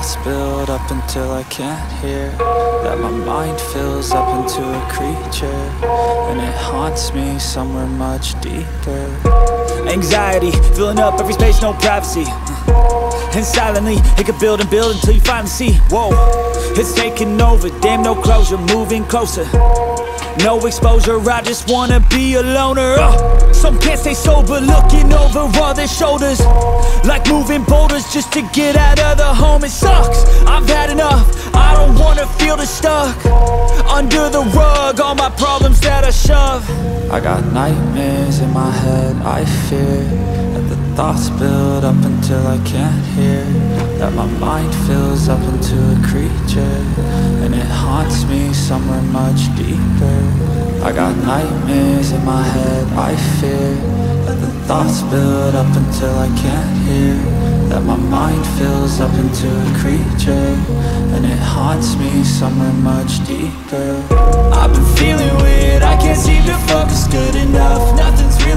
thoughts build up until I can't hear, that my mind fills up into a creature, and it haunts me somewhere much deeper. Anxiety, filling up every space, no privacy. And silently, it can build and build until you finally see, whoa, it's taking over, damn, no closure, moving closer. No exposure, I just wanna be a loner. Some can't stay sober, looking over all their shoulders, like moving boulders just to get out of the home. It sucks, I've had enough, I don't wanna feel the stuck under the rug, all my problems that I shove. I got nightmares in my head, I fear that the thoughts build up until I can't hear, that my mind fills up into a creature, and it haunts me somewhere much deeper. I got nightmares in my head, I fear that the thoughts build up until I can't hear, that my mind fills up into a creature, and it haunts me somewhere much deeper. I've been feeling weird, I can't seem to focus good enough, nothing's really